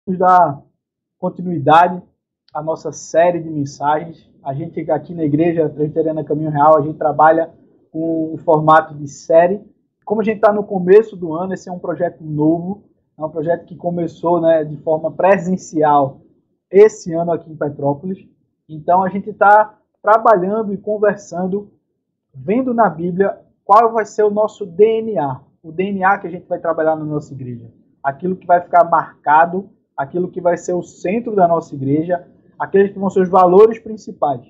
Vamos dar continuidade à nossa série de mensagens. A gente aqui na Igreja Presbiteriana Caminho Real, a gente trabalha com o formato de série. Como a gente está no começo do ano, esse é um projeto novo, é um projeto que começou, de forma presencial esse ano aqui em Petrópolis. Então a gente está trabalhando e conversando, vendo na Bíblia qual vai ser o nosso DNA, o DNA que a gente vai trabalhar na nossa igreja, aquilo que vai ficar marcado, aquilo que vai ser o centro da nossa igreja, aqueles que vão ser os valores principais.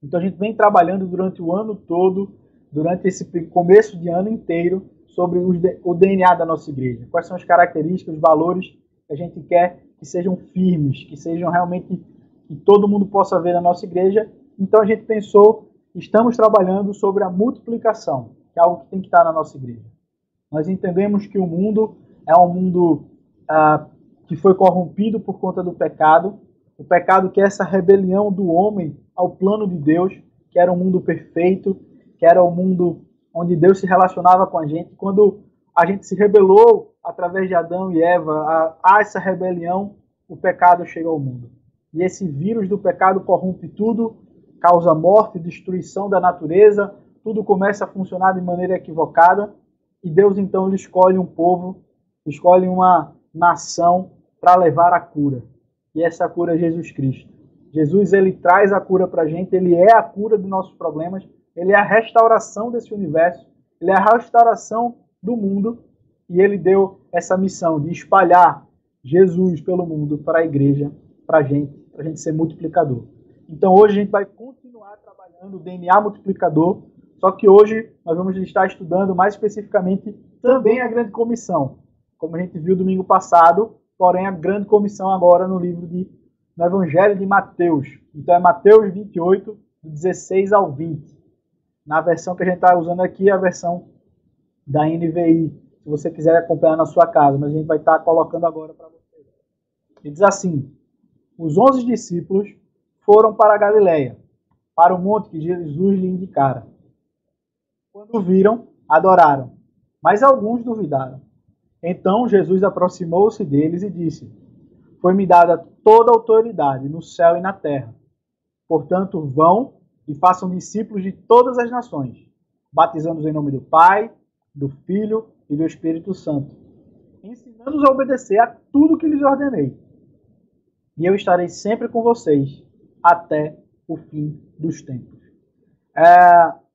Então a gente vem trabalhando durante o ano todo, durante esse começo de ano inteiro, sobre o DNA da nossa igreja. Quais são as características, os valores que a gente quer que sejam firmes, que sejam realmente, que todo mundo possa ver na nossa igreja. Então a gente pensou, estamos trabalhando sobre a multiplicação, que é algo que tem que estar na nossa igreja. Nós entendemos que o mundo é um mundo que foi corrompido por conta do pecado, o pecado que é essa rebelião do homem ao plano de Deus, que era um mundo perfeito, que era um mundo onde Deus se relacionava com a gente. Quando a gente se rebelou através de Adão e Eva, a essa rebelião, o pecado chega ao mundo. E esse vírus do pecado corrompe tudo, causa morte, destruição da natureza, tudo começa a funcionar de maneira equivocada, e Deus então ele escolhe um povo, escolhe uma nação para levar a cura. E essa cura é Jesus Cristo. Jesus ele traz a cura para a gente, ele é a cura dos nossos problemas, ele é a restauração desse universo, ele é a restauração do mundo, e ele deu essa missão de espalhar Jesus pelo mundo para a igreja, para a gente ser multiplicador. Então hoje a gente vai continuar trabalhando o DNA multiplicador, só que hoje nós vamos estar estudando mais especificamente também a Grande Comissão, como a gente viu domingo passado, porém a Grande Comissão agora no Evangelho de Mateus. Então é Mateus 28, do 16 ao 20. Na versão que a gente está usando aqui é a versão da NVI, se você quiser acompanhar na sua casa, mas a gente vai estar colocando agora para vocês. Ele diz assim: os 11 discípulos foram para a Galileia, para o monte que Jesus lhe indicara. Quando viram, adoraram, mas alguns duvidaram. Então Jesus aproximou-se deles e disse: foi-me dada toda a autoridade no céu e na terra. Portanto, vão e façam discípulos de todas as nações, batizando-os em nome do Pai, do Filho e do Espírito Santo, ensinando-os a obedecer a tudo que lhes ordenei. E eu estarei sempre com vocês até o fim dos tempos.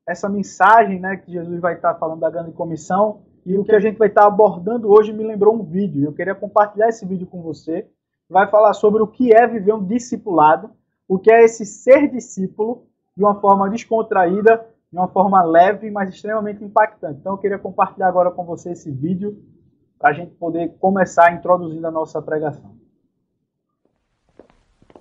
Essa mensagem, que Jesus vai estar falando da Grande Comissão, e o que a gente vai estar abordando hoje me lembrou um vídeo. Eu queria compartilhar esse vídeo com você. Vai falar sobre o que é viver um discipulado, o que é esse ser discípulo, de uma forma descontraída, de uma forma leve, mas extremamente impactante. Então eu queria compartilhar agora com você esse vídeo, para a gente poder começar introduzindo a nossa pregação.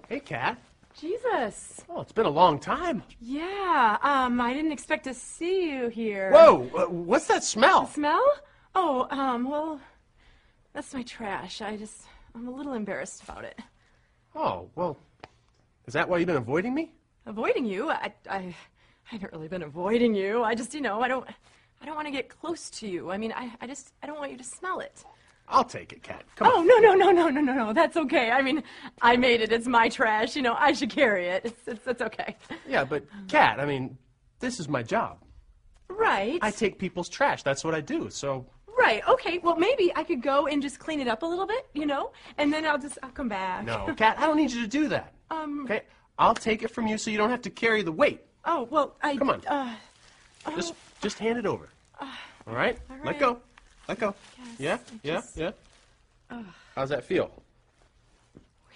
Hey, Kat. Jesus. Oh, it's been a long time. Yeah, I didn't expect to see you here. Whoa, what's that smell? Smell? Oh, well, that's my trash. I'm a little embarrassed about it. Oh, well, is that why you've been avoiding me? Avoiding you? I haven't really been avoiding you. I just, I don't want to get close to you. I mean, I don't want you to smell it. I'll take it, Kat. Come on. Oh, no. That's okay. I mean, I made it. It's my trash. I should carry it. It's okay. Yeah, but, Kat, this is my job. Right. I take people's trash. That's what I do, so... Right, okay. Well, maybe I could go and just clean it up a little bit, and then I'll come back. No, Kat, I don't need you to do that. Okay? I'll take it from you so you don't have to carry the weight. Oh, well, Come on. Just hand it over. All right? Let go. Let go. Yes, Yeah? How's that feel?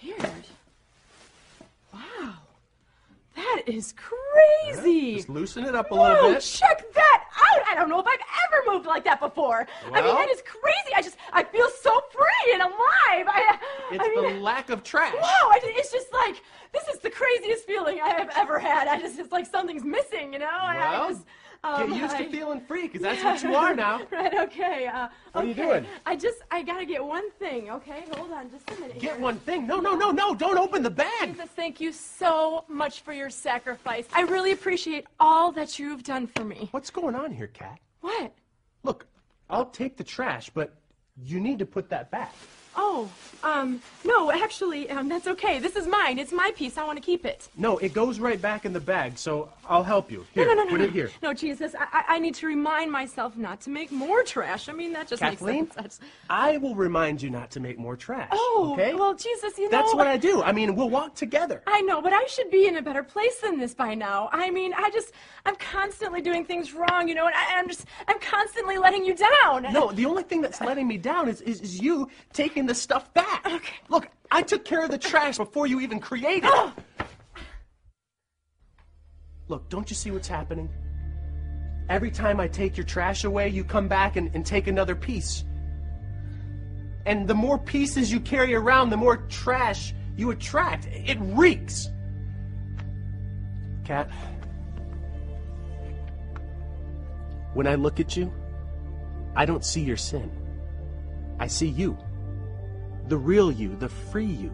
Weird. Wow. That is crazy. Yeah, just loosen it up a little bit. Check that out. I don't know if I've ever moved like that before. I mean, Well? that is crazy. I feel so free and alive. It's the lack of trash. Wow, it's just like, this is the craziest feeling I have ever had. It's like something's missing, Well, get used to feeling free, because that's what you are now. Right, okay. What are you doing? I gotta get one thing, okay? Hold on just a minute Get here. one thing. No, don't open the bag. Jesus, thank you so much for your sacrifice. I really appreciate all that you've done for me. What's going on here, Kat? What? Look, I'll take the trash, but you need to put that back. Oh, no, actually, that's okay. This is mine. It's my piece. I want to keep it. No, it goes right back in the bag, so I'll help you. Here, No, put it here. No, Jesus, I need to remind myself not to make more trash. I mean, that just Kathleen, makes sense. I will remind you not to make more trash. Oh, okay? well, Jesus, you know... That's what I do. I mean, we'll walk together. I know, but I should be in a better place than this by now. I mean, I'm constantly doing things wrong, you know, and I'm constantly letting you down. No, the only thing that's letting me down is you taking the stuff back. Okay. Look, I took care of the trash before you even created it. Look, don't you see what's happening? Every time I take your trash away, you come back and take another piece. And the more pieces you carry around, the more trash you attract. It reeks. Kat, when I look at you, I don't see your sin. I see you. The real you, the free you.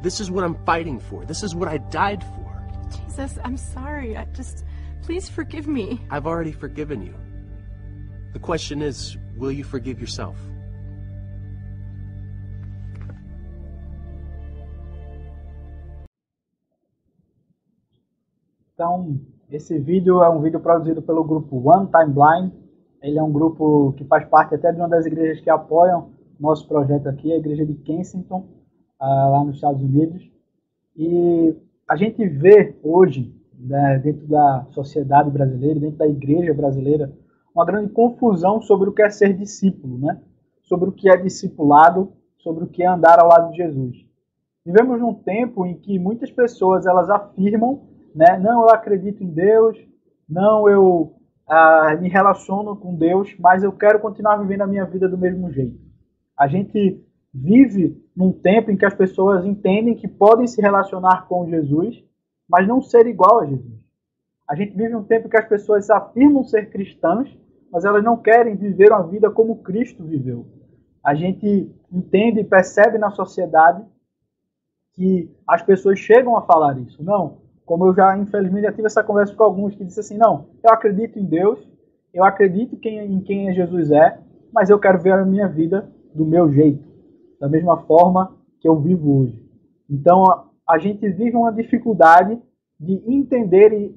This is what I'm fighting for. This is what I died for. Jesus, I'm sorry. Please forgive me. I've already forgiven you. The question is, will you forgive yourself? Então, esse vídeo é um vídeo produzido pelo grupo One Time Blind. Ele é um grupo que faz parte até de uma das igrejas que apoiam nosso projeto aqui, a igreja de Kensington, lá nos Estados Unidos. E a gente vê hoje, né, dentro da sociedade brasileira, dentro da igreja brasileira, uma grande confusão sobre o que é ser discípulo, né? Sobre o que é discipulado, sobre o que é andar ao lado de Jesus. Vivemos num tempo em que muitas pessoas elas afirmam, né, não, eu acredito em Deus, não, eu me relaciono com Deus, mas eu quero continuar vivendo a minha vida do mesmo jeito. A gente vive num tempo em que as pessoas entendem que podem se relacionar com Jesus, mas não ser igual a Jesus. A gente vive um tempo em que as pessoas afirmam ser cristãs, mas elas não querem viver uma vida como Cristo viveu. A gente entende e percebe na sociedade que as pessoas chegam a falar isso. Não, como eu já, infelizmente, já tive essa conversa com alguns que dizem assim, não, eu acredito em Deus, eu acredito em quem Jesus é, mas eu quero ver a minha vida do meu jeito, da mesma forma que eu vivo hoje. Então, a gente vive uma dificuldade de entender e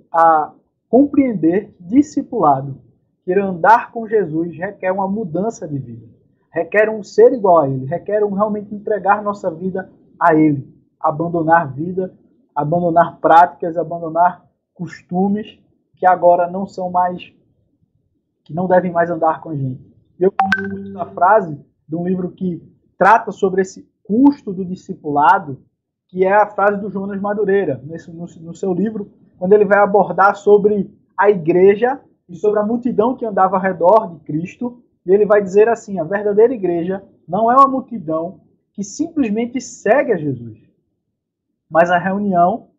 compreender discipulado. Que andar com Jesus requer uma mudança de vida, requer um ser igual a Ele, requer realmente entregar nossa vida a Ele, abandonar vida, abandonar práticas, abandonar costumes que agora não são mais, que não devem mais andar com a gente. Eu gosto muito da frase de um livro que trata sobre esse custo do discipulado, que é a frase do Jonas Madureira, no seu livro, quando ele vai abordar sobre a igreja e sobre a multidão que andava ao redor de Cristo, e ele vai dizer assim, a verdadeira igreja não é uma multidão que simplesmente segue a Jesus, mas a reunião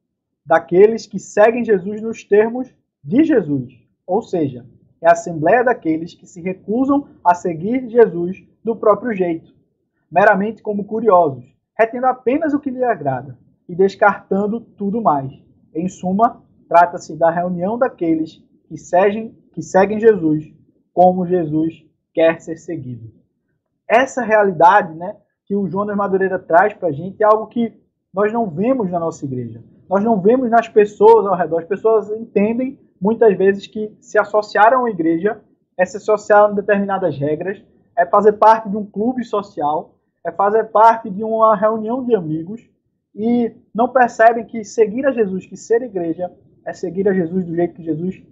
daqueles que seguem Jesus nos termos de Jesus, ou seja, é a assembleia daqueles que se recusam a seguir Jesus do próprio jeito, meramente como curiosos, retendo apenas o que lhe agrada e descartando tudo mais. Em suma, trata-se da reunião daqueles que seguem Jesus como Jesus quer ser seguido. Essa realidade, né, que o Jonas Madureira traz para a gente é algo que nós não vemos na nossa igreja. Nós não vemos nas pessoas ao redor. As pessoas entendem muitas vezes que se associaram a uma igreja é se associar a determinadas regras, é fazer parte de um clube social, é fazer parte de uma reunião de amigos e não percebem que seguir a Jesus, que ser igreja, é seguir a Jesus do jeito que Jesus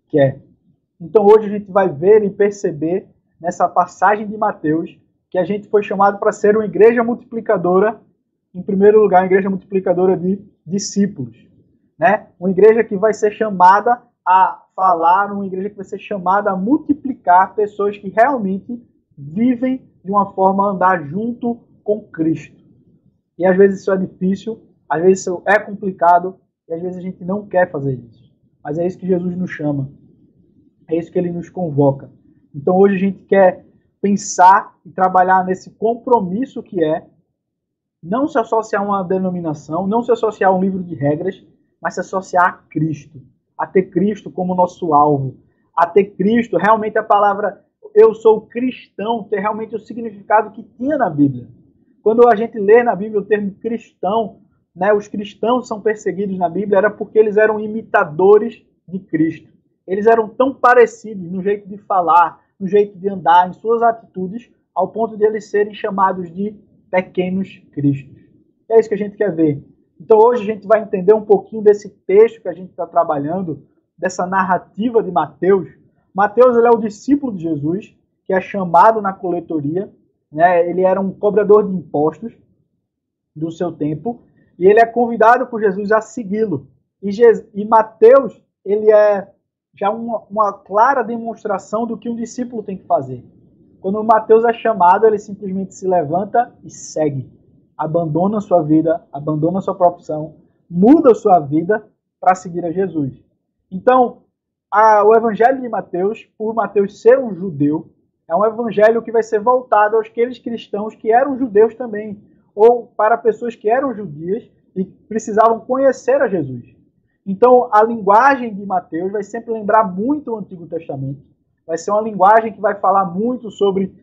quer. Então hoje a gente vai ver e perceber nessa passagem de Mateus que a gente foi chamado para ser uma igreja multiplicadora, em primeiro lugar, uma igreja multiplicadora de discípulos, né? Uma igreja que vai ser chamada a falar, uma igreja que vai ser chamada a multiplicar pessoas que realmente vivem de uma forma a andar junto com Cristo. E às vezes isso é difícil, às vezes isso é complicado, e às vezes a gente não quer fazer isso. Mas é isso que Jesus nos chama, é isso que Ele nos convoca. Então hoje a gente quer pensar e trabalhar nesse compromisso que é não se associar a uma denominação, não se associar a um livro de regras, mas se associar a Cristo, a ter Cristo como nosso alvo, a ter Cristo, realmente a palavra eu sou cristão, ter realmente o significado que tinha na Bíblia. Quando a gente lê na Bíblia o termo cristão, né, os cristãos são perseguidos na Bíblia, era porque eles eram imitadores de Cristo. Eles eram tão parecidos no jeito de falar, no jeito de andar, em suas atitudes, ao ponto de eles serem chamados de pequenos cristos. É isso que a gente quer ver. Então hoje a gente vai entender um pouquinho desse texto que a gente está trabalhando, dessa narrativa de Mateus. Mateus, ele é o discípulo de Jesus, que é chamado na coletoria, né? Ele era um cobrador de impostos do seu tempo, e ele é convidado por Jesus a segui-lo. E Mateus, ele é já uma clara demonstração do que um discípulo tem que fazer. Quando Mateus é chamado, ele simplesmente se levanta e segue. Abandona sua vida, abandona sua profissão, muda sua vida para seguir a Jesus. Então, o evangelho de Mateus, por Mateus ser um judeu, é um evangelho que vai ser voltado aos aqueles cristãos que eram judeus também, ou para pessoas que eram judias e precisavam conhecer a Jesus. Então, a linguagem de Mateus vai sempre lembrar muito o Antigo Testamento. Vai ser uma linguagem que vai falar muito sobre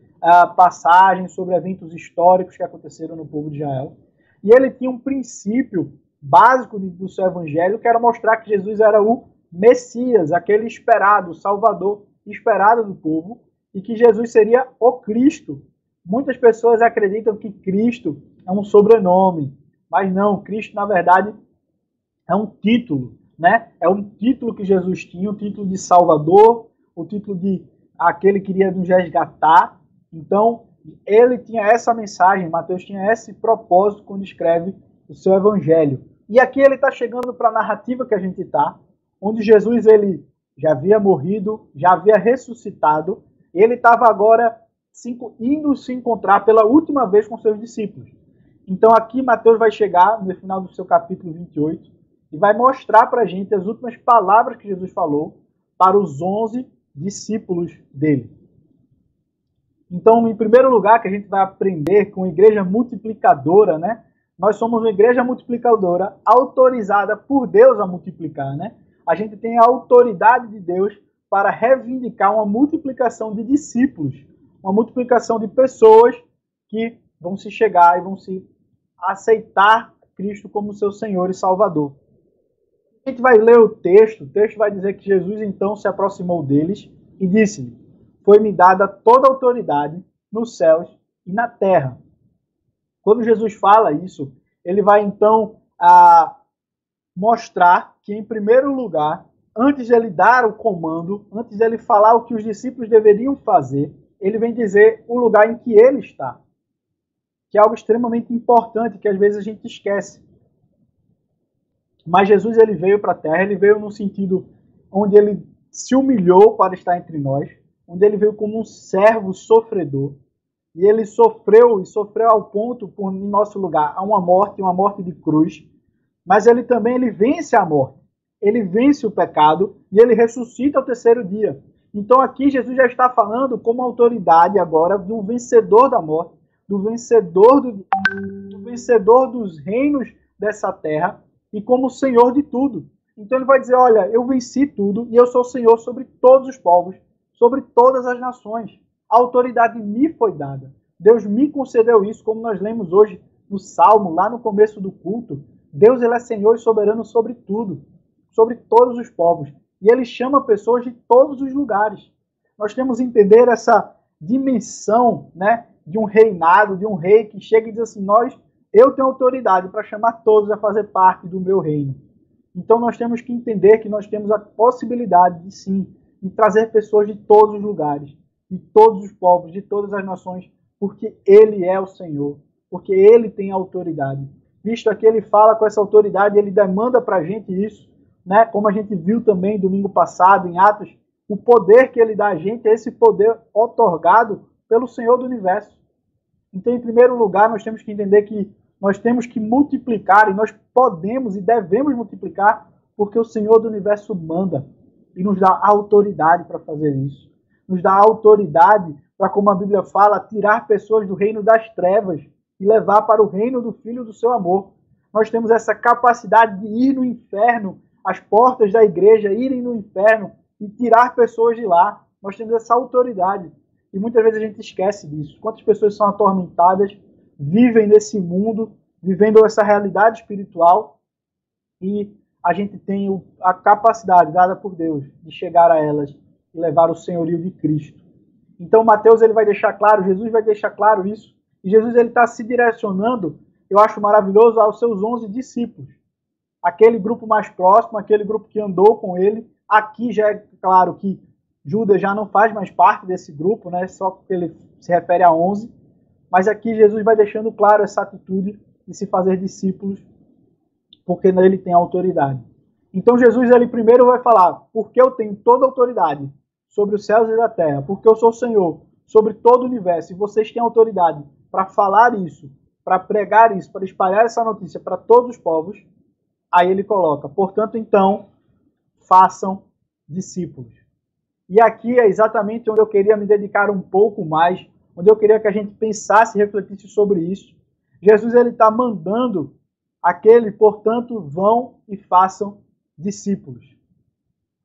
passagens, sobre eventos históricos que aconteceram no povo de Israel. E ele tinha um princípio básico do seu evangelho, que era mostrar que Jesus era o Messias, aquele esperado, o Salvador esperado do povo, e que Jesus seria o Cristo. Muitas pessoas acreditam que Cristo é um sobrenome, mas não, Cristo, na verdade, é um título, né? É um título que Jesus tinha, o título de Salvador, o título de aquele que iria nos resgatar. Então, ele tinha essa mensagem, Mateus tinha esse propósito quando escreve o seu evangelho. E aqui ele está chegando para a narrativa que a gente está, onde Jesus ele já havia morrido, já havia ressuscitado, e ele estava agora indo se encontrar pela última vez com seus discípulos. Então aqui Mateus vai chegar no final do seu capítulo 28 e vai mostrar para a gente as últimas palavras que Jesus falou para os 11 discípulos dele. Então, em primeiro lugar, que a gente vai aprender com a igreja multiplicadora, né? Nós somos uma igreja multiplicadora autorizada por Deus a multiplicar, né? A gente tem a autoridade de Deus para reivindicar uma multiplicação de discípulos, uma multiplicação de pessoas que vão se chegar e vão se aceitar Cristo como seu Senhor e Salvador. A gente vai ler o texto vai dizer que Jesus então se aproximou deles e disse-lhe: foi-me dada toda a autoridade nos céus e na terra. Quando Jesus fala isso, ele vai então mostrar que, em primeiro lugar, antes de ele dar o comando, antes de ele falar o que os discípulos deveriam fazer, ele vem dizer o lugar em que ele está, que é algo extremamente importante que às vezes a gente esquece. Mas Jesus ele veio para a terra, ele veio no sentido onde ele se humilhou para estar entre nós, onde ele veio como um servo sofredor, e ele sofreu ao ponto, em nosso lugar, a uma morte de cruz, mas ele também ele vence a morte, ele vence o pecado e ele ressuscita ao terceiro dia. Então aqui Jesus já está falando como autoridade agora do vencedor da morte, do vencedor dos reinos dessa terra e como Senhor de tudo. Então ele vai dizer, olha, eu venci tudo e eu sou Senhor sobre todos os povos, sobre todas as nações. A autoridade me foi dada. Deus me concedeu isso, como nós lemos hoje no Salmo, lá no começo do culto. Deus ele é Senhor e soberano sobre tudo, sobre todos os povos. E ele chama pessoas de todos os lugares. Nós temos que entender essa dimensão, né, de um reinado, de um rei que chega e diz assim, eu tenho autoridade para chamar todos a fazer parte do meu reino. Então nós temos que entender que nós temos a possibilidade de sim, de trazer pessoas de todos os lugares, de todos os povos, de todas as nações, porque ele é o Senhor, porque ele tem autoridade. Visto aqui, ele fala com essa autoridade, ele demanda para a gente isso, né? Como a gente viu também domingo passado em Atos, o poder que ele dá a gente é esse poder otorgado pelo Senhor do Universo. Então, em primeiro lugar, nós temos que entender que nós temos que multiplicar, e nós podemos e devemos multiplicar, porque o Senhor do Universo manda e nos dá autoridade para fazer isso. Nos dá autoridade para, como a Bíblia fala, tirar pessoas do reino das trevas e levar para o reino do Filho do seu amor. Nós temos essa capacidade de ir no inferno, as portas da igreja irem no inferno e tirar pessoas de lá. Nós temos essa autoridade. E muitas vezes a gente esquece disso. Quantas pessoas são atormentadas vivem nesse mundo, vivendo essa realidade espiritual, e a gente tem a capacidade dada por Deus de chegar a elas e levar o senhorio de Cristo. Então Mateus ele vai deixar claro, Jesus vai deixar claro isso, e Jesus ele está se direcionando, eu acho maravilhoso, aos seus 11 discípulos. Aquele grupo mais próximo, aquele grupo que andou com ele. Aqui já é claro que Judas já não faz mais parte desse grupo, né? Só porque ele se refere a 11. Mas aqui Jesus vai deixando claro essa atitude de se fazer discípulos, porque nele tem autoridade. Então Jesus ele primeiro vai falar, porque eu tenho toda a autoridade sobre os céus e a terra, porque eu sou o Senhor sobre todo o universo, e vocês têm autoridade para falar isso, para pregar isso, para espalhar essa notícia para todos os povos. Aí ele coloca, portanto, então, façam discípulos. E aqui é exatamente onde eu queria me dedicar um pouco mais, onde eu queria que a gente pensasse e refletisse sobre isso. Jesus ele está mandando aquele, portanto, vão e façam discípulos.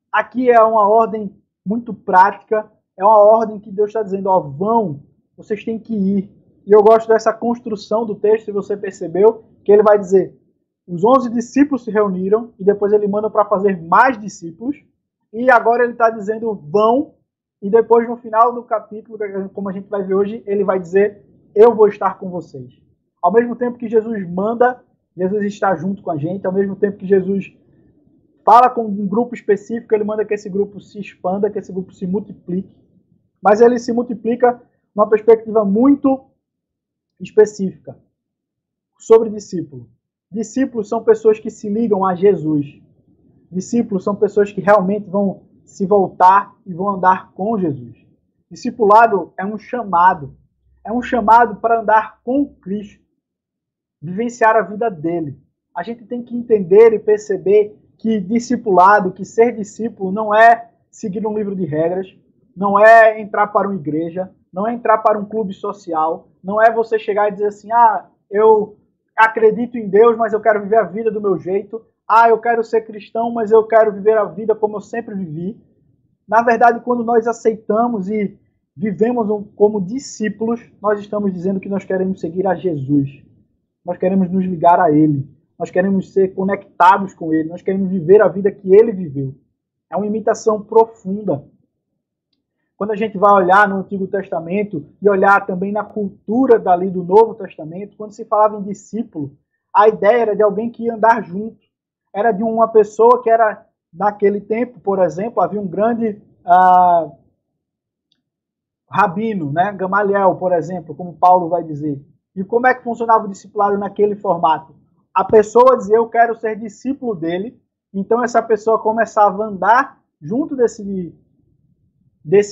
Aqui é uma ordem muito prática, é uma ordem que Deus está dizendo, ó, vão, vocês têm que ir. E eu gosto dessa construção do texto, se você percebeu, que ele vai dizer, os 11 discípulos se reuniram e depois ele manda para fazer mais discípulos. E agora ele está dizendo vão. E depois no final do capítulo, como a gente vai ver hoje, ele vai dizer eu vou estar com vocês. Ao mesmo tempo que Jesus manda, Jesus está junto com a gente. Ao mesmo tempo que Jesus fala com um grupo específico, ele manda que esse grupo se expanda, que esse grupo se multiplique. Mas ele se multiplica numa perspectiva muito específica sobre discípulo. Discípulos são pessoas que se ligam a Jesus. Discípulos são pessoas que realmente vão se voltar e vão andar com Jesus. Discipulado é um chamado. É um chamado para andar com Cristo. Vivenciar a vida dele. A gente tem que entender e perceber que discipulado, que ser discípulo não é seguir um livro de regras, não é entrar para uma igreja, não é entrar para um clube social, não é você chegar e dizer assim, eu acredito em Deus, mas eu quero viver a vida do meu jeito. Eu quero ser cristão, mas eu quero viver a vida como eu sempre vivi. Na verdade, quando nós aceitamos e vivemos como discípulos, nós estamos dizendo que nós queremos seguir a Jesus. Nós queremos nos ligar a Ele. Nós queremos ser conectados com Ele. Nós queremos viver a vida que Ele viveu. É uma imitação profunda. Quando a gente vai olhar no Antigo Testamento e olhar também na cultura dali do Novo Testamento, quando se falava em discípulo, a ideia era de alguém que ia andar junto. Era de uma pessoa que era, naquele tempo, por exemplo, havia um grande rabino, né? Gamaliel, por exemplo, como Paulo vai dizer. E como é que funcionava o discipulado naquele formato? A pessoa dizia, eu quero ser discípulo dele, então essa pessoa começava a andar junto desse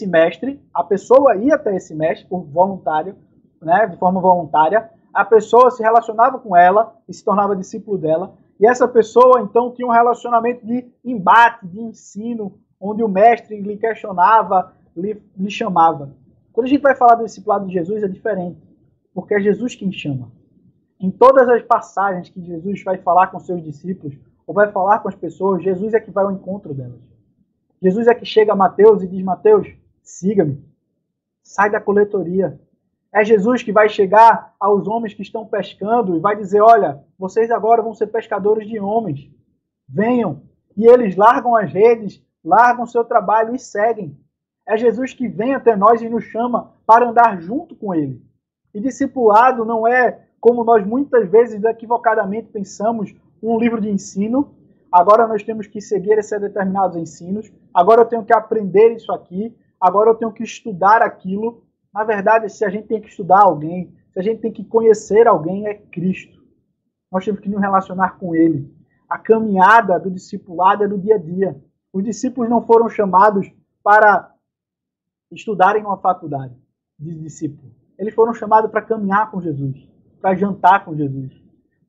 mestre, a pessoa ia até esse mestre por voluntário, né, de forma voluntária, a pessoa se relacionava com ela e se tornava discípulo dela, e essa pessoa então tinha um relacionamento de embate, de ensino, onde o mestre lhe questionava, lhe chamava. Quando a gente vai falar do discipulado de Jesus é diferente, porque é Jesus quem chama. Em todas as passagens que Jesus vai falar com seus discípulos, ou vai falar com as pessoas, Jesus é que vai ao encontro delas. Jesus é que chega a Mateus e diz, Mateus, siga-me, sai da coletoria. É Jesus que vai chegar aos homens que estão pescando e vai dizer, olha, vocês agora vão ser pescadores de homens, venham. E eles largam as redes, largam seu trabalho e seguem. É Jesus que vem até nós e nos chama para andar junto com ele. E discipulado não é, como nós muitas vezes equivocadamente pensamos, um livro de ensino. Agora nós temos que seguir esses determinados ensinos. Agora eu tenho que aprender isso aqui. Agora eu tenho que estudar aquilo. Na verdade, se a gente tem que estudar alguém, se a gente tem que conhecer alguém, é Cristo. Nós temos que nos relacionar com Ele. A caminhada do discipulado é no dia a dia. Os discípulos não foram chamados para estudarem uma faculdade de discípulo. Eles foram chamados para caminhar com Jesus, para jantar com Jesus,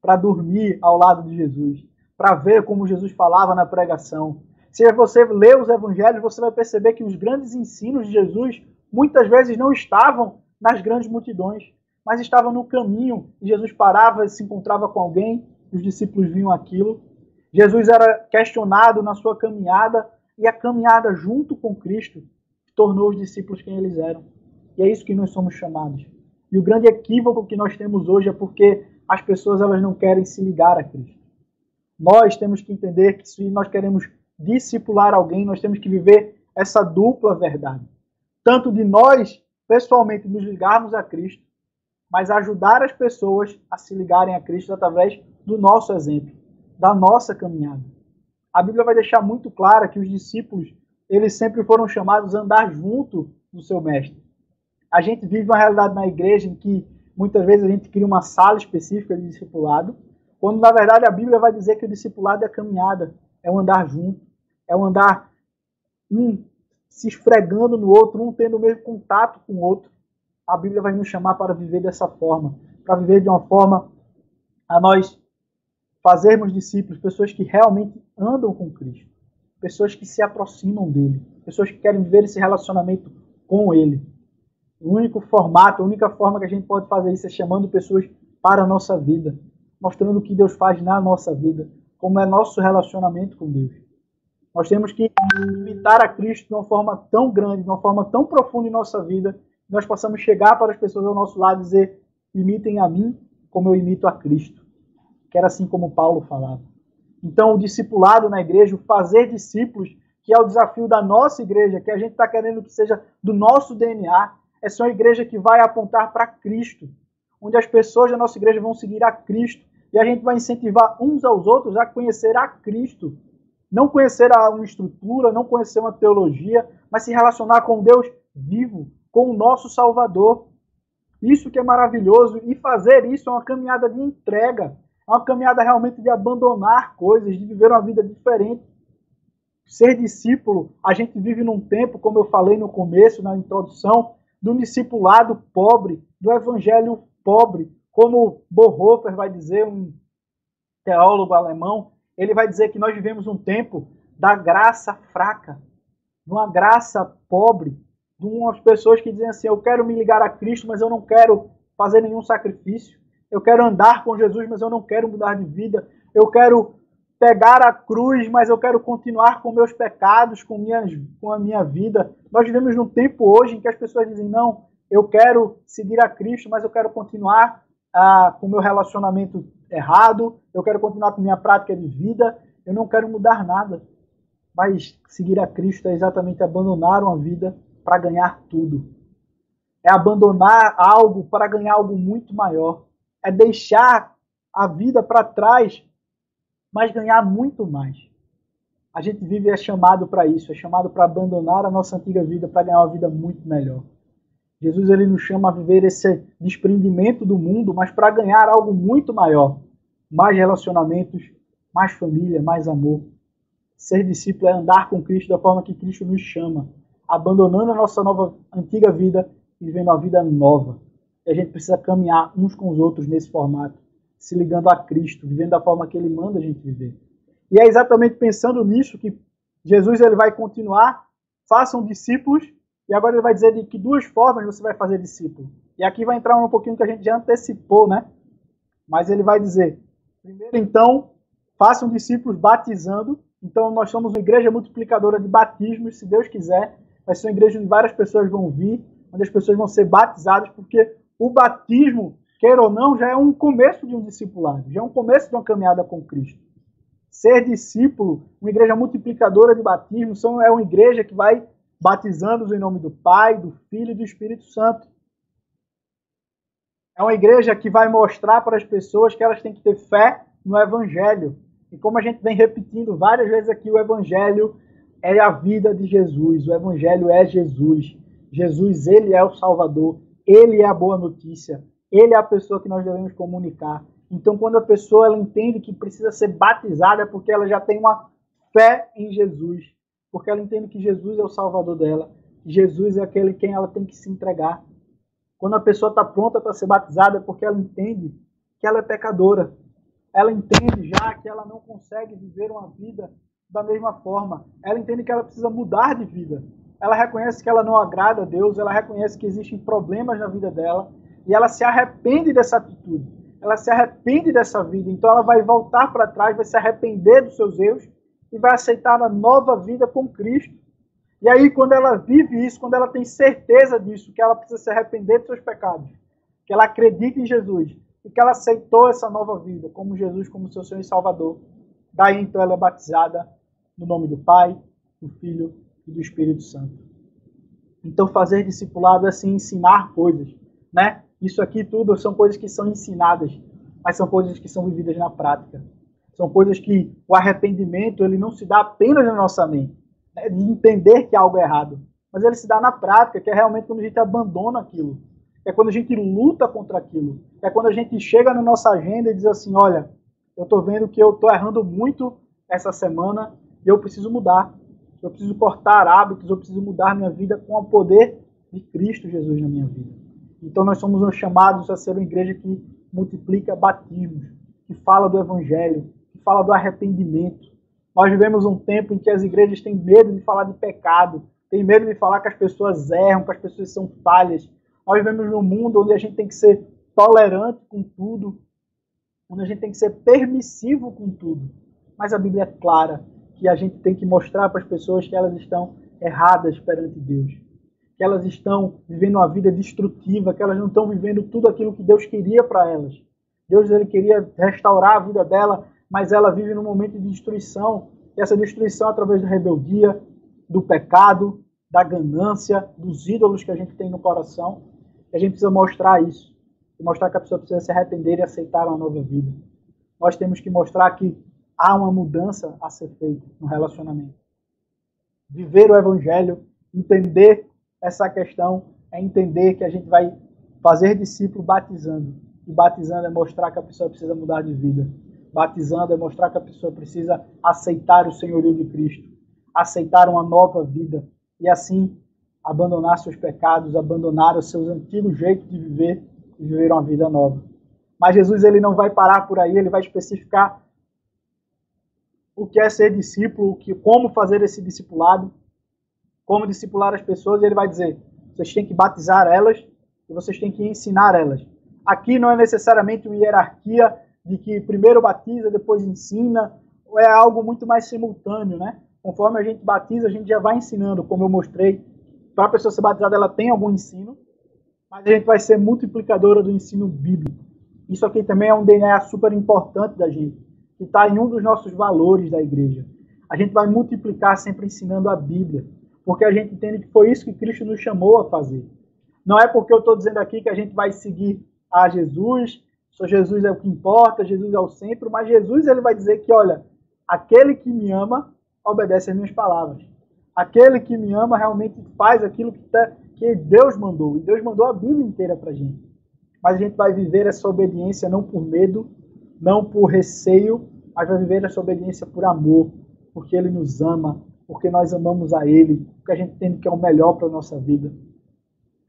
para dormir ao lado de Jesus, para ver como Jesus falava na pregação. Se você ler os evangelhos, você vai perceber que os grandes ensinos de Jesus muitas vezes não estavam nas grandes multidões, mas estavam no caminho. E Jesus parava e se encontrava com alguém, os discípulos viam aquilo. Jesus era questionado na sua caminhada, e a caminhada junto com Cristo tornou os discípulos quem eles eram. E é isso que nós somos chamados. E o grande equívoco que nós temos hoje é porque as pessoas elas não querem se ligar a Cristo. Nós temos que entender que se nós queremos discipular alguém, nós temos que viver essa dupla verdade. Tanto de nós, pessoalmente, nos ligarmos a Cristo, mas ajudar as pessoas a se ligarem a Cristo através do nosso exemplo, da nossa caminhada. A Bíblia vai deixar muito clara que os discípulos, eles sempre foram chamados a andar junto do seu mestre. A gente vive uma realidade na igreja em que muitas vezes a gente cria uma sala específica de discipulado, quando na verdade a Bíblia vai dizer que o discipulado é a caminhada, é o andar junto, é o andar um se esfregando no outro, um tendo o mesmo contato com o outro. A Bíblia vai nos chamar para viver dessa forma, para viver de uma forma a nós fazermos discípulos, pessoas que realmente andam com Cristo, pessoas que se aproximam dele, pessoas que querem viver esse relacionamento com ele. O único formato, a única forma que a gente pode fazer isso é chamando pessoas para a nossa vida, mostrando o que Deus faz na nossa vida, como é nosso relacionamento com Deus. Nós temos que imitar a Cristo de uma forma tão grande, de uma forma tão profunda em nossa vida, que nós possamos chegar para as pessoas ao nosso lado e dizer: imitem a mim como eu imito a Cristo. Que era assim como Paulo falava. Então, o discipulado na igreja, o fazer discípulos, que é o desafio da nossa igreja, que a gente está querendo que seja do nosso DNA, é só uma igreja que vai apontar para Cristo, onde as pessoas da nossa igreja vão seguir a Cristo, e a gente vai incentivar uns aos outros a conhecer a Cristo. Não conhecer uma estrutura, não conhecer uma teologia, mas se relacionar com Deus vivo, com o nosso Salvador. Isso que é maravilhoso, e fazer isso é uma caminhada de entrega, é uma caminhada realmente de abandonar coisas, de viver uma vida diferente. Ser discípulo, a gente vive num tempo, como eu falei no começo, na introdução, do discipulado pobre, do evangelho pobre, como Bonhoeffer vai dizer, um teólogo alemão, ele vai dizer que nós vivemos um tempo da graça fraca, de uma graça pobre, de umas pessoas que dizem assim: eu quero me ligar a Cristo, mas eu não quero fazer nenhum sacrifício. Eu quero andar com Jesus, mas eu não quero mudar de vida. Eu quero pegar a cruz, mas eu quero continuar com meus pecados, com a minha vida. Nós vivemos num tempo hoje em que as pessoas dizem: não, eu quero seguir a Cristo, mas eu quero continuar com o meu relacionamento errado, eu quero continuar com minha prática de vida, eu não quero mudar nada. Mas seguir a Cristo é exatamente abandonar uma vida para ganhar tudo. É abandonar algo para ganhar algo muito maior. É deixar a vida para trás, mas ganhar muito mais. A gente vive é chamado para isso, é chamado para abandonar a nossa antiga vida para ganhar uma vida muito melhor. Jesus ele nos chama a viver esse desprendimento do mundo, mas para ganhar algo muito maior. Mais relacionamentos, mais família, mais amor. Ser discípulo é andar com Cristo da forma que Cristo nos chama, abandonando a nossa antiga vida e vivendo a vida nova. E a gente precisa caminhar uns com os outros nesse formato, se ligando a Cristo, vivendo da forma que Ele manda a gente viver. E é exatamente pensando nisso que Jesus ele vai continuar: façam discípulos. E agora ele vai dizer de que duas formas você vai fazer discípulo. E aqui vai entrar um pouquinho que a gente já antecipou, né? Mas ele vai dizer: primeiro, então, façam discípulos batizando. Então, nós somos uma igreja multiplicadora de batismos, se Deus quiser. Vai ser uma igreja onde várias pessoas vão vir, onde as pessoas vão ser batizadas, porque o batismo, queira ou não, já é um começo de um discipulado, já é um começo de uma caminhada com Cristo. Ser discípulo, uma igreja multiplicadora de batismos, é uma igreja que vai batizando-os em nome do Pai, do Filho e do Espírito Santo. É uma igreja que vai mostrar para as pessoas que elas têm que ter fé no Evangelho. E como a gente vem repetindo várias vezes aqui, o Evangelho é a vida de Jesus. O Evangelho é Jesus. Jesus, ele é o Salvador. Ele é a boa notícia. Ele é a pessoa que nós devemos comunicar. Então, quando a pessoa ela entende que precisa ser batizada, é porque ela já tem uma fé em Jesus. Porque ela entende que Jesus é o Salvador dela. Jesus é aquele quem ela tem que se entregar. Quando a pessoa está pronta para ser batizada, é porque ela entende que ela é pecadora. Ela entende já que ela não consegue viver uma vida da mesma forma. Ela entende que ela precisa mudar de vida. Ela reconhece que ela não agrada a Deus, ela reconhece que existem problemas na vida dela e ela se arrepende dessa atitude. Ela se arrepende dessa vida. Então ela vai voltar para trás, vai se arrepender dos seus erros e vai aceitar a nova vida com Cristo. E aí, quando ela vive isso, quando ela tem certeza disso, que ela precisa se arrepender dos seus pecados, que ela acredita em Jesus e que ela aceitou essa nova vida como Jesus, como seu Senhor e Salvador. Daí então ela é batizada no nome do Pai, do Filho e do Espírito Santo. Então fazer discipulado é assim ensinar coisas, né? Isso aqui tudo são coisas que são ensinadas, mas são coisas que são vividas na prática. São coisas que o arrependimento ele não se dá apenas na nossa mente, né? De entender que há algo errado, mas ele se dá na prática, que é realmente quando a gente abandona aquilo. É quando a gente luta contra aquilo. É quando a gente chega na nossa agenda e diz assim, olha, eu estou vendo que eu estou errando muito essa semana e eu preciso mudar. Eu preciso cortar hábitos, eu preciso mudar minha vida com o poder de Cristo Jesus na minha vida. Então nós somos chamados a ser uma igreja que multiplica batismos, que fala do Evangelho, que fala do arrependimento. Nós vivemos um tempo em que as igrejas têm medo de falar de pecado, têm medo de falar que as pessoas erram, que as pessoas são falhas. Nós vivemos num mundo onde a gente tem que ser tolerante com tudo, onde a gente tem que ser permissivo com tudo. Mas a Bíblia é clara que a gente tem que mostrar para as pessoas que elas estão erradas perante Deus, que elas estão vivendo uma vida destrutiva, que elas não estão vivendo tudo aquilo que Deus queria para elas. Deus ele queria restaurar a vida dela, mas ela vive num momento de destruição, e essa destruição através da rebeldia, do pecado, da ganância, dos ídolos que a gente tem no coração. E a gente precisa mostrar isso, e mostrar que a pessoa precisa se arrepender e aceitar uma nova vida. Nós temos que mostrar que há uma mudança a ser feita no relacionamento. Viver o Evangelho, entender essa questão, é entender que a gente vai fazer discípulo batizando. E batizando é mostrar que a pessoa precisa mudar de vida. Batizando é mostrar que a pessoa precisa aceitar o senhorio de Cristo, aceitar uma nova vida e assim abandonar seus pecados, abandonar os seus antigos jeitos de viver e viver uma vida nova. Mas Jesus ele não vai parar por aí, ele vai especificar o que é ser discípulo, como fazer esse discipulado, como discipular as pessoas, e ele vai dizer, vocês têm que batizar elas e vocês têm que ensinar elas. Aqui não é necessariamente uma hierarquia de que primeiro batiza, depois ensina, é algo muito mais simultâneo, né? Conforme a gente batiza, a gente já vai ensinando, como eu mostrei. Para a pessoa ser batizada, ela tem algum ensino, mas a gente vai ser multiplicadora do ensino bíblico. Isso aqui também é um DNA super importante da gente, que está em um dos nossos valores da igreja. A gente vai multiplicar sempre ensinando a Bíblia, porque a gente entende que foi isso que Cristo nos chamou a fazer. Não é porque eu estou dizendo aqui que a gente vai seguir a Jesus, só Jesus é o que importa, Jesus é o centro, mas Jesus ele vai dizer que, olha, aquele que me ama obedece às minhas palavras. Aquele que me ama realmente faz aquilo que Deus mandou, e Deus mandou a Bíblia inteira para a gente. Mas a gente vai viver essa obediência não por medo, não por receio, mas vai viver essa obediência por amor, porque Ele nos ama, porque nós amamos a Ele, porque a gente entende que é o melhor para a nossa vida.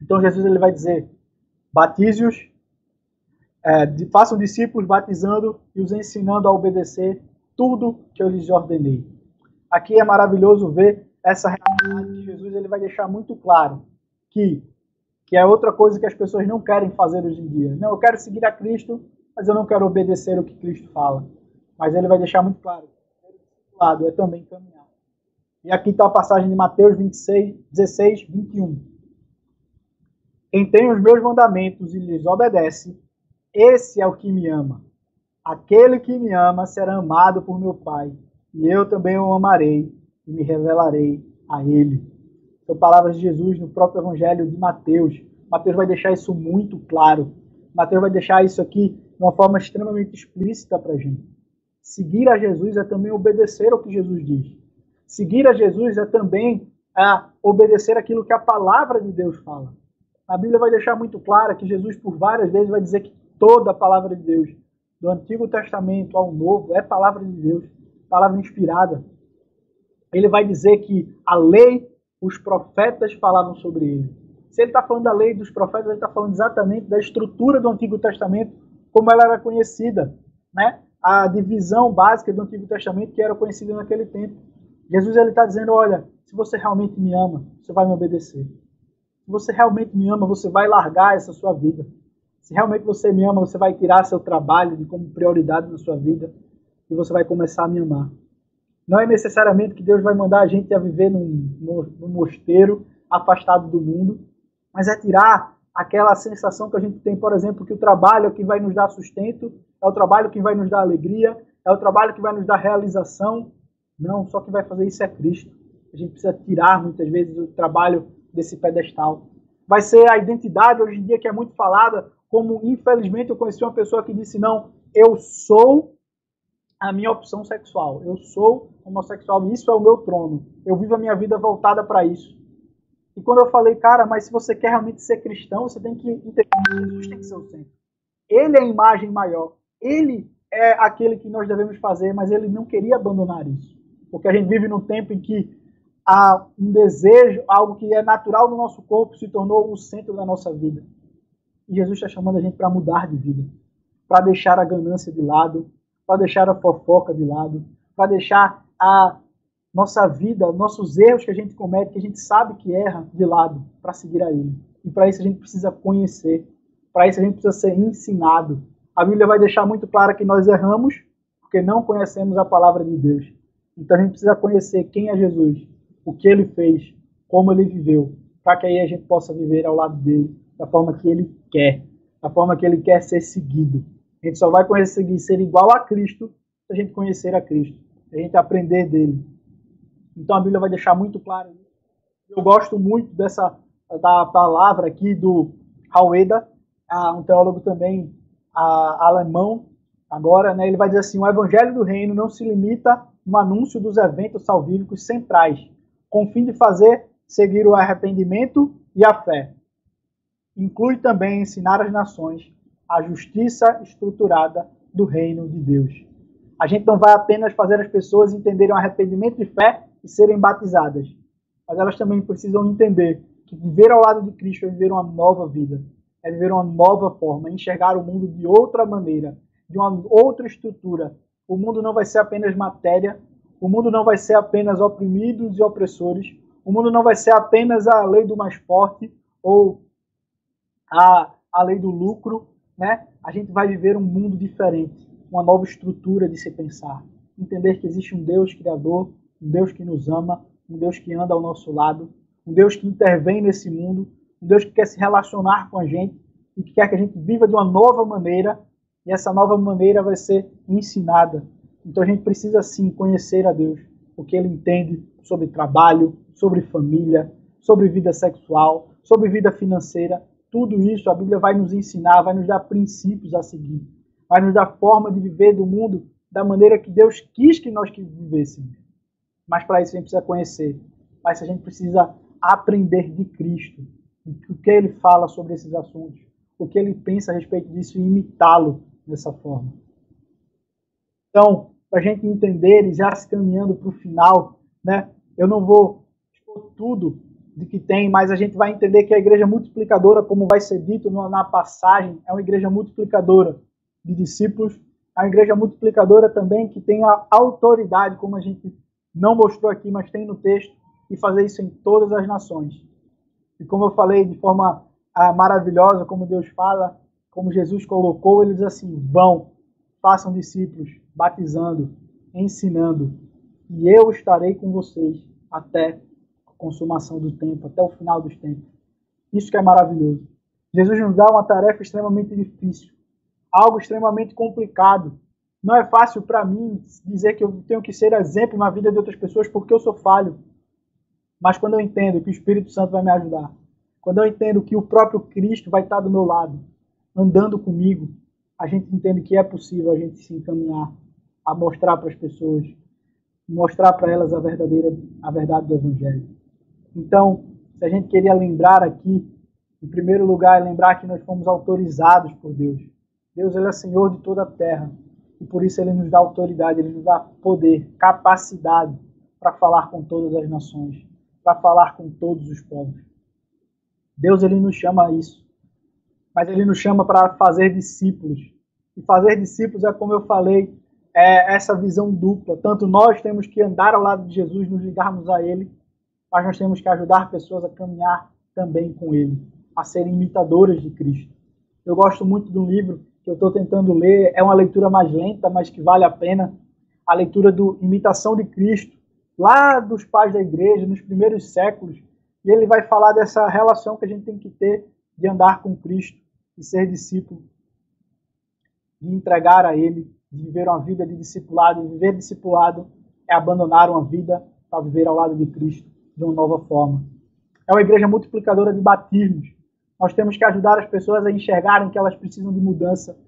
Então Jesus ele vai dizer, batize-os, façam discípulos batizando e os ensinando a obedecer tudo que eu lhes ordenei. Aqui é maravilhoso ver essa realidade que Jesus ele vai deixar muito claro, que é outra coisa que as pessoas não querem fazer hoje em dia. Não, eu quero seguir a Cristo, mas eu não quero obedecer o que Cristo fala. Mas ele vai deixar muito claro, o lado é também caminhar. E aqui está a passagem de Mateus 16, 21. Quem tem os meus mandamentos e lhes obedece, esse é o que me ama. Aquele que me ama será amado por meu Pai, e eu também o amarei e me revelarei a ele. São palavras de Jesus no próprio Evangelho de Mateus. Mateus vai deixar isso muito claro. Mateus vai deixar isso aqui de uma forma extremamente explícita para a gente. Seguir a Jesus é também obedecer ao que Jesus diz. Seguir a Jesus é também obedecer aquilo que a palavra de Deus fala. A Bíblia vai deixar muito claro que Jesus, por várias vezes, vai dizer que toda a palavra de Deus, do Antigo Testamento ao Novo, é palavra de Deus, palavra inspirada. Ele vai dizer que a lei, os profetas falavam sobre ele. Se ele está falando da lei dos profetas, ele está falando exatamente da estrutura do Antigo Testamento, como ela era conhecida, né? A divisão básica do Antigo Testamento que era conhecida naquele tempo. Jesus está dizendo, olha, se você realmente me ama, você vai me obedecer. Se você realmente me ama, você vai largar essa sua vida. Se realmente você me ama, você vai tirar seu trabalho como prioridade na sua vida e você vai começar a me amar. Não é necessariamente que Deus vai mandar a gente a viver num mosteiro, afastado do mundo, mas é tirar aquela sensação que a gente tem, por exemplo, que o trabalho é o que vai nos dar sustento, é o trabalho que vai nos dar alegria, é o trabalho que vai nos dar realização. Não, só quem vai fazer isso é Cristo. A gente precisa tirar, muitas vezes, o trabalho desse pedestal. Vai ser a identidade, hoje em dia, que é muito falada, como, infelizmente, eu conheci uma pessoa que disse, não, eu sou a minha opção sexual, eu sou homossexual, isso é o meu trono, eu vivo a minha vida voltada para isso. E quando eu falei, cara, mas se você quer realmente ser cristão, você tem que entender que Jesus tem que ser o centro. Ele é a imagem maior, ele é aquele que nós devemos fazer, mas ele não queria abandonar isso. Porque a gente vive num tempo em que há um desejo, algo que é natural no nosso corpo, se tornou o centro da nossa vida. E Jesus está chamando a gente para mudar de vida, para deixar a ganância de lado, para deixar a fofoca de lado, para deixar a nossa vida, nossos erros que a gente comete, que a gente sabe que erra, de lado, para seguir a Ele. E para isso a gente precisa conhecer, para isso a gente precisa ser ensinado. A Bíblia vai deixar muito claro que nós erramos porque não conhecemos a palavra de Deus. Então a gente precisa conhecer quem é Jesus, o que Ele fez, como Ele viveu, para que aí a gente possa viver ao lado dele, da forma que Ele quer, da forma que Ele quer ser seguido. A gente só vai conseguir ser igual a Cristo se a gente conhecer a Cristo, se a gente aprender dele. Então a Bíblia vai deixar muito claro isso. Eu gosto muito da palavra aqui do Haueda, um teólogo também alemão, agora, né, ele vai dizer assim, o Evangelho do Reino não se limita no anúncio dos eventos salvíficos centrais, com o fim de fazer seguir o arrependimento e a fé. Inclui também ensinar às nações a justiça estruturada do reino de Deus. A gente não vai apenas fazer as pessoas entenderem o arrependimento e fé e serem batizadas, mas elas também precisam entender que viver ao lado de Cristo é viver uma nova vida, é viver uma nova forma, é enxergar o mundo de outra maneira, de uma outra estrutura. O mundo não vai ser apenas matéria, o mundo não vai ser apenas oprimidos e opressores, o mundo não vai ser apenas a lei do mais forte ou a lei do lucro, né? A gente vai viver um mundo diferente, uma nova estrutura de se pensar. Entender que existe um Deus criador, um Deus que nos ama, um Deus que anda ao nosso lado, um Deus que intervém nesse mundo, um Deus que quer se relacionar com a gente e que quer que a gente viva de uma nova maneira, e essa nova maneira vai ser ensinada. Então a gente precisa sim conhecer a Deus, o que Ele entende sobre trabalho, sobre família, sobre vida sexual, sobre vida financeira. Tudo isso a Bíblia vai nos ensinar, vai nos dar princípios a seguir, vai nos dar forma de viver do mundo da maneira que Deus quis que nós vivêssemos. Mas para isso a gente precisa conhecer, mas a gente precisa aprender de Cristo, o que Ele fala sobre esses assuntos, o que Ele pensa a respeito disso e imitá-lo dessa forma. Então, para a gente entender e já se caminhando para o final, né, eu não vou expor tudo de que tem, mas a gente vai entender que a igreja multiplicadora, como vai ser dito na passagem, é uma igreja multiplicadora de discípulos, é uma igreja multiplicadora também que tem a autoridade, como a gente não mostrou aqui, mas tem no texto, e fazer isso em todas as nações. E como eu falei de forma maravilhosa, como Deus fala, como Jesus colocou, ele diz assim, vão, façam discípulos, batizando, ensinando, e eu estarei com vocês até consumação do tempo, até o final dos tempos. Isso que é maravilhoso. Jesus nos dá uma tarefa extremamente difícil, algo extremamente complicado. Não é fácil para mim dizer que eu tenho que ser exemplo na vida de outras pessoas porque eu sou falho. Mas quando eu entendo que o Espírito Santo vai me ajudar, quando eu entendo que o próprio Cristo vai estar do meu lado, andando comigo, a gente entende que é possível a gente se encaminhar a mostrar para as pessoas, mostrar para elas a verdade do Evangelho. Então, se a gente queria lembrar aqui, em primeiro lugar, é lembrar que nós fomos autorizados por Deus. Deus, Ele é Senhor de toda a terra. E por isso Ele nos dá autoridade, Ele nos dá poder, capacidade para falar com todas as nações, para falar com todos os povos. Deus, Ele nos chama a isso. Mas Ele nos chama para fazer discípulos. E fazer discípulos é, como eu falei, é essa visão dupla. Tanto nós temos que andar ao lado de Jesus, nos ligarmos a Ele, mas nós temos que ajudar pessoas a caminhar também com Ele, a serem imitadoras de Cristo. Eu gosto muito de um livro que eu estou tentando ler, é uma leitura mais lenta, mas que vale a pena, a leitura do Imitação de Cristo, lá dos pais da igreja, nos primeiros séculos, e ele vai falar dessa relação que a gente tem que ter de andar com Cristo, de ser discípulo, de entregar a Ele, de viver uma vida de discipulado. E viver discipulado é abandonar uma vida para viver ao lado de Cristo de uma nova forma. É uma igreja multiplicadora de batismos. Nós temos que ajudar as pessoas a enxergarem que elas precisam de mudança,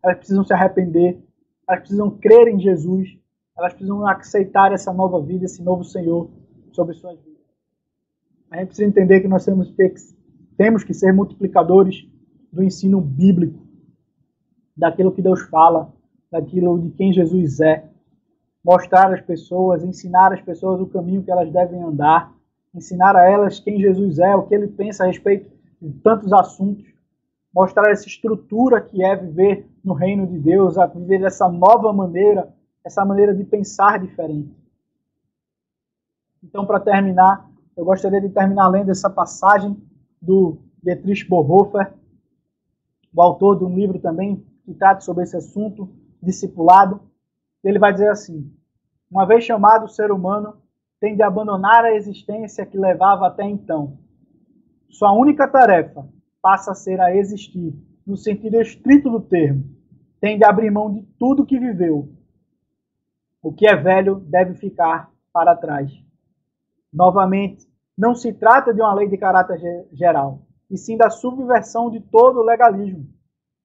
elas precisam se arrepender, elas precisam crer em Jesus, elas precisam aceitar essa nova vida, esse novo Senhor sobre suas vidas. A gente precisa entender que nós temos que ser multiplicadores do ensino bíblico, daquilo que Deus fala, daquilo de quem Jesus é. Mostrar às pessoas, ensinar às pessoas o caminho que elas devem andar, ensinar a elas quem Jesus é, o que ele pensa a respeito de tantos assuntos, mostrar essa estrutura que é viver no reino de Deus, a viver dessa nova maneira, essa maneira de pensar diferente. Então, para terminar, eu gostaria de terminar lendo essa passagem do Dietrich Bonhoeffer, o autor de um livro também que trata sobre esse assunto, discipulado. Ele vai dizer assim: uma vez chamado, o ser humano tem de abandonar a existência que levava até então. Sua única tarefa passa a ser a existir, no sentido estrito do termo. Tem de abrir mão de tudo que viveu. O que é velho deve ficar para trás. Novamente, não se trata de uma lei de caráter geral, e sim da subversão de todo o legalismo.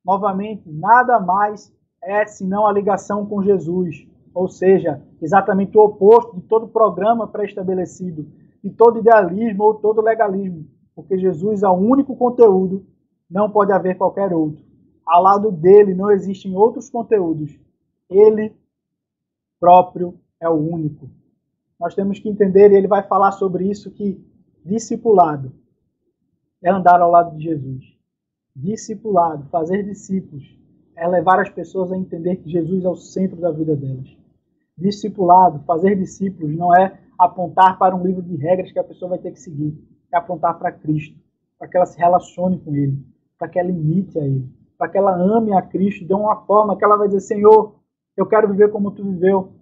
Novamente, nada mais é senão a ligação com Jesus, ou seja, exatamente o oposto de todo programa pré-estabelecido, de todo idealismo ou todo legalismo, porque Jesus é o único conteúdo, não pode haver qualquer outro. Ao lado dele não existem outros conteúdos. Ele próprio é o único. Nós temos que entender, e ele vai falar sobre isso, que discipulado é andar ao lado de Jesus. Discipulado, fazer discípulos, é levar as pessoas a entender que Jesus é o centro da vida delas. Discipulado, fazer discípulos, não é apontar para um livro de regras que a pessoa vai ter que seguir. É apontar para Cristo, para que ela se relacione com Ele, para que ela imite a Ele, para que ela ame a Cristo de uma forma que ela vai dizer: Senhor, eu quero viver como Tu viveu.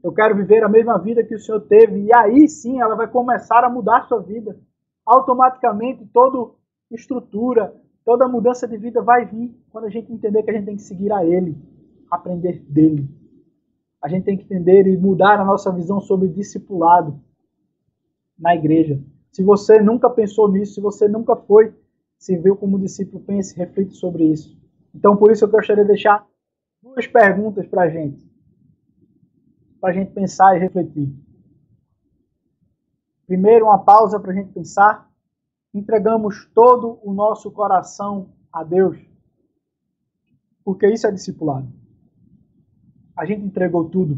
Eu quero viver a mesma vida que o Senhor teve. E aí sim ela vai começar a mudar a sua vida. Automaticamente toda estrutura, toda mudança de vida vai vir quando a gente entender que a gente tem que seguir a Ele, aprender dEle. A gente tem que entender e mudar a nossa visão sobre discipulado na igreja. Se você nunca pensou nisso, se você nunca se viu como discípulo, pense, reflita sobre isso. Então, por isso eu gostaria de deixar 2 perguntas para a gente pensar e refletir. Primeiro, uma pausa para a gente pensar. Entregamos todo o nosso coração a Deus, porque isso é discipulado. A gente entregou tudo.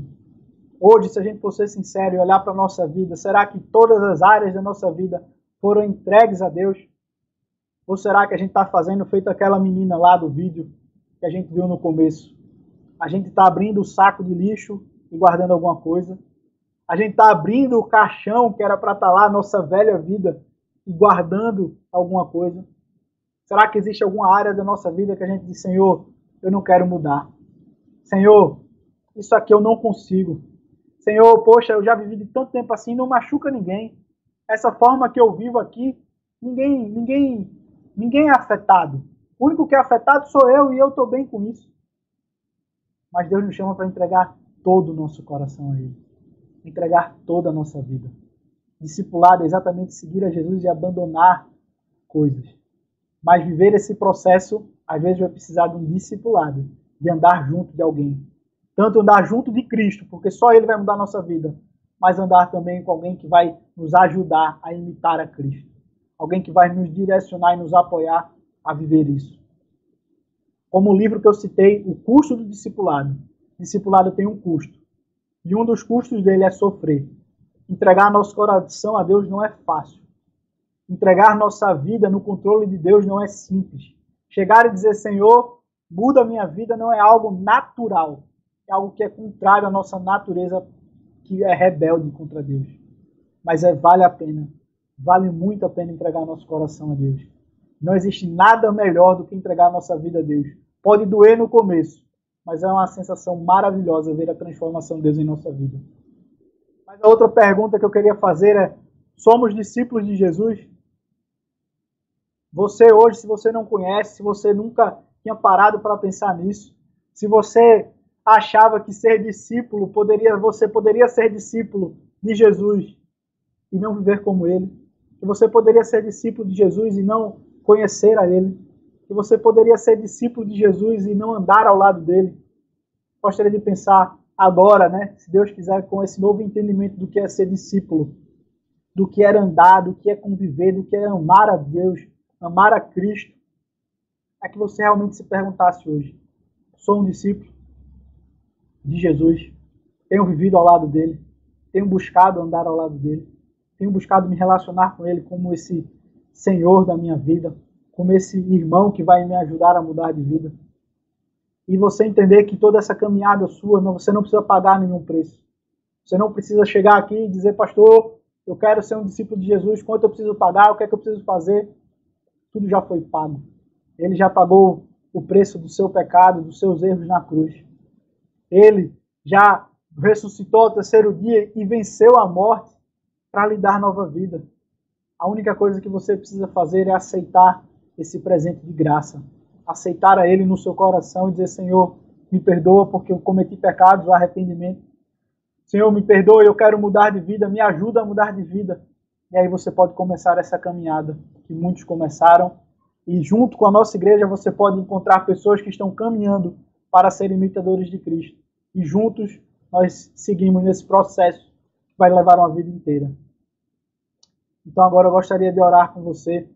Hoje, se a gente for ser sincero e olhar para a nossa vida, será que todas as áreas da nossa vida foram entregues a Deus? Ou será que a gente está fazendo feito aquela menina lá do vídeo que a gente viu no começo? A gente está abrindo o saco de lixo e guardando alguma coisa. A gente está abrindo o caixão que era para estar lá, a nossa velha vida, e guardando alguma coisa. Será que existe alguma área da nossa vida que a gente diz: Senhor, eu não quero mudar. Senhor, isso aqui eu não consigo. Senhor, poxa, eu já vivi de tanto tempo assim, não machuca ninguém. Essa forma que eu vivo aqui, ninguém é afetado. O único que é afetado sou eu, e eu estou bem com isso. Mas Deus nos chama para entregar todo o nosso coração a Ele. Entregar toda a nossa vida. Discipulado é exatamente seguir a Jesus e abandonar coisas. Mas viver esse processo, às vezes vai precisar de um discipulado, de andar junto de alguém. Tanto andar junto de Cristo, porque só Ele vai mudar a nossa vida, mas andar também com alguém que vai nos ajudar a imitar a Cristo. Alguém que vai nos direcionar e nos apoiar a viver isso. Como o livro que eu citei, O Custo do Discipulado. Discipulado tem um custo. E um dos custos dele é sofrer. Entregar nosso coração a Deus não é fácil. Entregar nossa vida no controle de Deus não é simples. Chegar e dizer: Senhor, muda a minha vida, não é algo natural. É algo que é contrário à nossa natureza, que é rebelde contra Deus. Mas vale a pena. Vale muito a pena entregar nosso coração a Deus. Não existe nada melhor do que entregar a nossa vida a Deus. Pode doer no começo, mas é uma sensação maravilhosa ver a transformação de Deus em nossa vida. Mas a outra pergunta que eu queria fazer é: somos discípulos de Jesus? Você hoje, se você não conhece, se você nunca tinha parado para pensar nisso, se você achava que ser discípulo você poderia ser discípulo de Jesus e não viver como ele, que você poderia ser discípulo de Jesus e não conhecer a ele, que você poderia ser discípulo de Jesus e não andar ao lado dele. Gostaria de pensar agora, né, se Deus quiser, com esse novo entendimento do que é ser discípulo, do que é andar, do que é conviver, do que é amar a Deus, amar a Cristo, é que você realmente se perguntasse hoje: sou um discípulo de Jesus? Tenho vivido ao lado dele? Tenho buscado andar ao lado dele? Tenho buscado me relacionar com ele como esse Senhor da minha vida, como esse irmão que vai me ajudar a mudar de vida? E você entender que toda essa caminhada sua, você não precisa pagar nenhum preço. Você não precisa chegar aqui e dizer: pastor, eu quero ser um discípulo de Jesus, quanto eu preciso pagar, o que é que eu preciso fazer? Tudo já foi pago. Ele já pagou o preço do seu pecado, dos seus erros na cruz. Ele já ressuscitou ao terceiro dia e venceu a morte para lhe dar nova vida. A única coisa que você precisa fazer é aceitar esse presente de graça. Aceitar a Ele no seu coração e dizer: Senhor, me perdoa porque eu cometi pecados, arrependimento. Senhor, me perdoa, eu quero mudar de vida, me ajuda a mudar de vida. E aí você pode começar essa caminhada que muitos começaram. E junto com a nossa igreja você pode encontrar pessoas que estão caminhando para serem imitadores de Cristo. E juntos nós seguimos nesse processo que vai levar uma vida inteira. Então agora eu gostaria de orar com você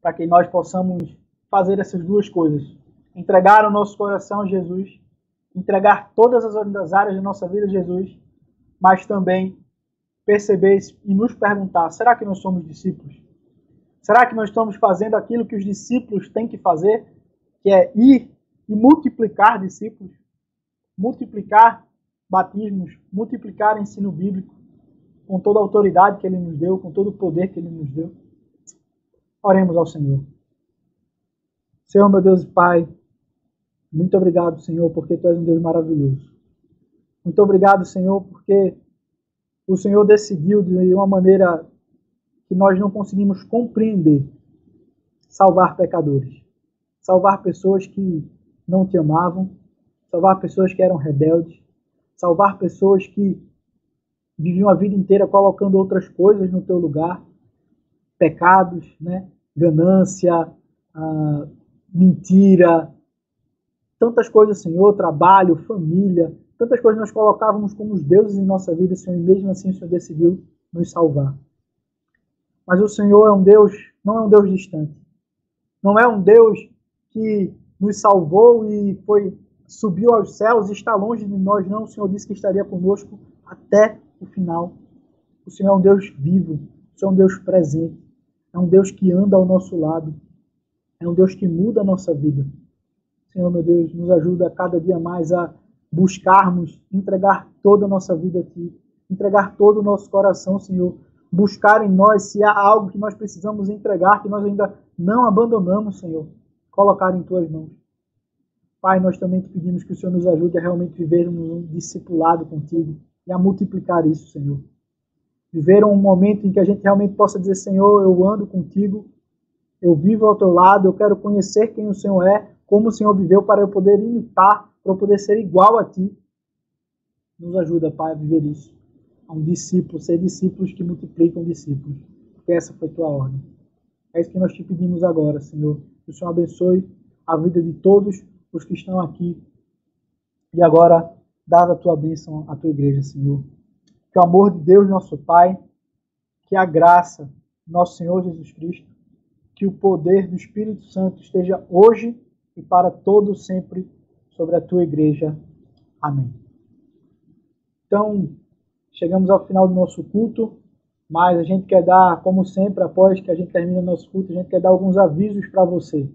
para que nós possamos fazer essas duas coisas. Entregar o nosso coração a Jesus, entregar todas as áreas da nossa vida a Jesus, mas também perceber e nos perguntar: será que nós somos discípulos? Será que nós estamos fazendo aquilo que os discípulos têm que fazer, que é ir e multiplicar discípulos, multiplicar batismos, multiplicar ensino bíblico, com toda a autoridade que Ele nos deu, com todo o poder que Ele nos deu? Oremos ao Senhor. Senhor, meu Deus e Pai, muito obrigado, Senhor, porque Tu és um Deus maravilhoso. Muito obrigado, Senhor, porque o Senhor decidiu de uma maneira que nós não conseguimos compreender salvar pecadores, salvar pessoas que não Te amavam, salvar pessoas que eram rebeldes, salvar pessoas que viviam a vida inteira colocando outras coisas no Teu lugar, pecados, né? Ganância, mentira, tantas coisas, Senhor, trabalho, família, tantas coisas nós colocávamos como os deuses em nossa vida, Senhor, e mesmo assim o Senhor decidiu nos salvar. Mas o Senhor é um Deus, não é um Deus distante. Não é um Deus que nos salvou e subiu aos céus e está longe de nós, não. O Senhor disse que estaria conosco até o final. O Senhor é um Deus vivo, o Senhor é um Deus presente, é um Deus que anda ao nosso lado, é um Deus que muda a nossa vida. Senhor, meu Deus, nos ajuda cada dia mais a buscarmos, entregar toda a nossa vida a Ti, entregar todo o nosso coração, Senhor, buscar em nós se há algo que nós precisamos entregar, que nós ainda não abandonamos, Senhor, colocar em Tuas mãos. Pai, nós também Te pedimos que o Senhor nos ajude a realmente vivermos um discipulado contigo e a multiplicar isso, Senhor. Viver um momento em que a gente realmente possa dizer: Senhor, eu ando contigo, eu vivo ao Teu lado, eu quero conhecer quem o Senhor é, como o Senhor viveu, para eu poder imitar, para eu poder ser igual a Ti. Nos ajuda, Pai, a viver isso. A um discípulo, ser discípulos que multiplicam discípulos. Porque essa foi Tua ordem. É isso que nós Te pedimos agora, Senhor. Que o Senhor abençoe a vida de todos os que estão aqui. E agora, dada a Tua bênção à Tua igreja, Senhor. Que o amor de Deus, nosso Pai, que a graça do nosso Senhor Jesus Cristo, que o poder do Espírito Santo esteja hoje e para todo sempre sobre a Tua igreja. Amém. Então, chegamos ao final do nosso culto, mas a gente quer dar, como sempre, após que a gente termina o nosso culto, a gente quer dar alguns avisos para você.